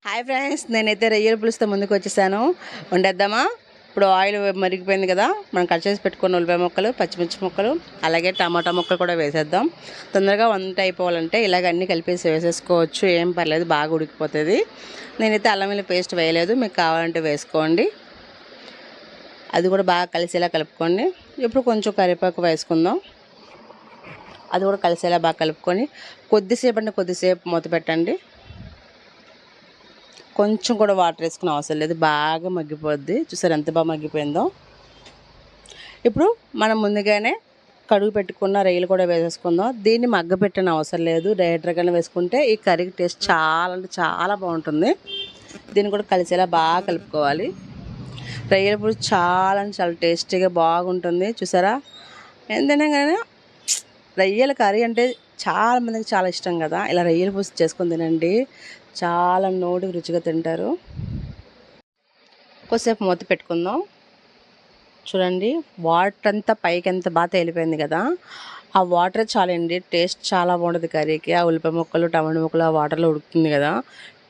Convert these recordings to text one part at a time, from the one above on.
Hi friends, నేనైతే రొయ్యల పులుసుతో ముందుకు వచ్చేసాను. వండేద్దామా? ఇప్పుడు ఆయిల్ మరిగిపోయింది కదా, మనం కట్ చేసి పెట్టుకున్న ఉల్లిపాయ ముక్కలు, పచ్చిమిర్చి ముక్కలు, అలాగే టమాటా ముక్కలు కూడా వేసేద్దాం. తొందరగా వంట అయిపోవాలంటే ఇలాగ అన్నీ కలిపేసి వేసేసుకోవచ్చు, ఏం పర్లేదు, బాగా ఉడికిపోతుంది. నేనైతే అల్లం వెల్లుల్లి పేస్ట్ వేయలేదు, మీకు కావాలంటే వేసుకోండి. అది కూడా బాగా కలిసేలా కలుపుకోండి. ఇప్పుడు కొంచెం కరివేపాకు వేసుకుందాం. అది కూడా కలిసేలా బాగా కలుపుకొని కొద్దిసేపు మూత పెట్టండి. కొంచెం కూడా వాటర్ వేసుకునే అవసరం లేదు, బాగా మగ్గిపోద్ది. చూసారు ఎంత బాగా మగ్గిపోయిందో. ఇప్పుడు మనం ముందుగానే కడుగు పెట్టుకున్న రొయ్యలు కూడా వేసేసుకుందాం. దీన్ని మగ్గపెట్టిన అవసరం లేదు, డైరెక్ట్గానే వేసుకుంటే ఈ కర్రీకి టేస్ట్ చాలా అంటే చాలా బాగుంటుంది. దీన్ని కూడా కలిసేలా బాగా కలుపుకోవాలి. రొయ్యల పులుసు చాలా అంటే చాలా టేస్టీగా బాగుంటుంది. చూసారా, ఏంటనే కానీ రొయ్యల కర్రీ అంటే చాలా మందికి చాలా ఇష్టం కదా. ఇలా రొయ్యల పులుసు చేసుకొని తినండి, చాలా నోటికి రుచిగా తింటారు. కొద్దిసేపు మూత పెట్టుకుందాం. చూడండి, వాటర్ అంతా పైకి ఎంత బాగా తేలిపోయింది కదా. ఆ వాటర్ చాలండి, టేస్ట్ చాలా బాగుంటుంది కర్రీకి. ఆ ఉల్లిపాయ ముక్కలు, టమాటా ముక్కలు ఆ వాటర్లో ఉడుకుతుంది కదా,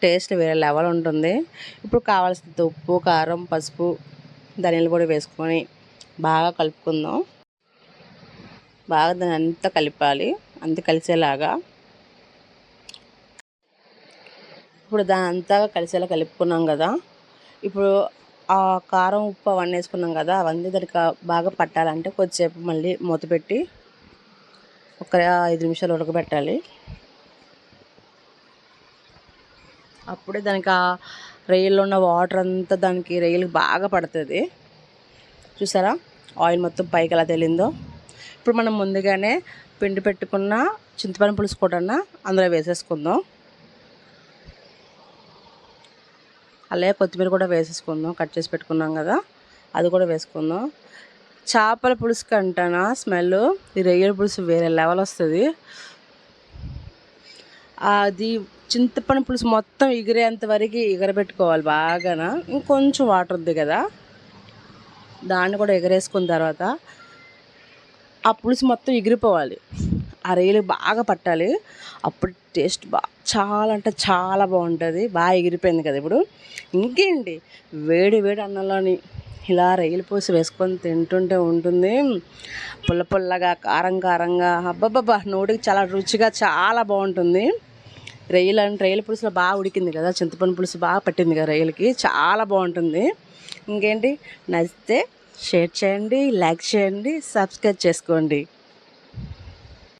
టేస్ట్ వేరే లెవెల్ ఉంటుంది. ఇప్పుడు కావాల్సినంత ఉప్పు, కారం, పసుపు, ధనియాల పొడి వేసుకొని బాగా కలుపుకుందాం. బాగా దాన్ని అంతా కలిపాలి, అంత కలిసేలాగా. ఇప్పుడు దాని అంతా కలిసేలా కలుపుకున్నాం కదా. ఇప్పుడు ఆ కారం, ఉప్పు అవన్నీ వేసుకున్నాం కదా, అవన్నీ దానికి బాగా పట్టాలంటే కొద్దిసేపు మళ్ళీ మూత పెట్టి ఒక 5 నిమిషాలు ఉడకబెట్టాలి. అప్పుడే దానికి ఆ రొయ్యల్లో ఉన్న వాటర్ అంతా దానికి రొయ్యలకు బాగా పడుతుంది. చూసారా, ఆయిల్ మొత్తం పైకి ఎలా తేలిందో. ఇప్పుడు మనం ముందుగానే పిండి పెట్టుకున్న చింతపండు పులుసు కూడా అందులో వేసేసుకుందాం. అలాగే కొత్తిమీర కూడా వేసేసుకుందాం, కట్ చేసి పెట్టుకున్నాం కదా, అది కూడా వేసుకుందాం. చేపల పులుసు కంటనా స్మెల్ ఈ రొయ్యల పులుసు వేరే లెవెల్ వస్తుంది. అది చింతపండు పులుసు మొత్తం ఎగిరేంత వరకు ఎగరబెట్టుకోవాలి బాగా. ఇంకొంచెం వాటర్ ఉంది కదా, దాన్ని కూడా ఎగరేసుకున్న తర్వాత ఆ పులుసు మొత్తం ఎగిరిపోవాలి, ఆ రొయ్యలు బాగా పట్టాలి. అప్పుడు టేస్ట్ చాలా అంటే చాలా బాగుంటుంది. బాగా ఎగిరిపోయింది కదా. ఇప్పుడు ఇంకేంటి, వేడి వేడి అన్నంలోని ఇలా రొయ్యల పులుసు వేసుకొని తింటుంటే ఉంటుంది పుల్ల పుల్లగా, కారం కారంగా, అబ్బబ్బబ్బా, నోటికి చాలా రుచిగా చాలా బాగుంటుంది. రొయ్యల పులుసులో బాగా ఉడికింది కదా, చింతపండు పులుసు బాగా పట్టింది కదా రొయ్యలకి, చాలా బాగుంటుంది. ఇంకేంటి, నచ్చితే షేర్ చేయండి, లైక్ చేయండి, సబ్స్క్రైబ్ చేసుకోండి.